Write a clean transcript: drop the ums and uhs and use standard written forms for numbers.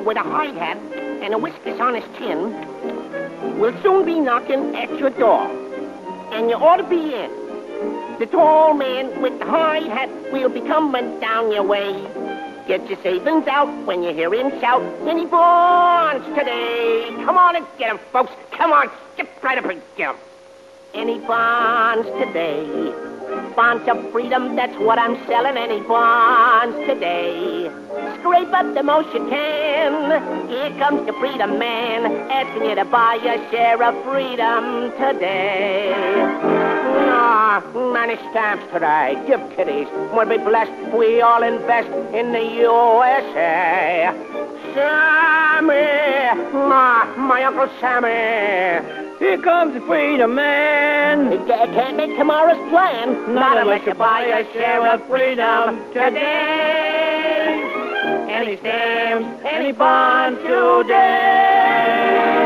with a hard hat and a whiskers on his chin will soon be knocking at your door. And you ought to be in. The tall man with the high hat will be coming down your way. Get your savings out when you hear him shout, any bonds today? Come on and get 'em, folks. Come on, skip right up and get 'em. Any bonds today? Bonds of freedom, that's what I'm selling. Any bonds today? Scrape up the most you can. Here comes the freedom man, asking you to buy a share of freedom today. Many stamps today. Give kiddies. We'll be blessed. We all invest in the USA. Sammy! My Uncle Sammy! Here comes the freedom man. Can't make tomorrow's plan. Not unless you buy a share of freedom today. Any stamps, any bonds today.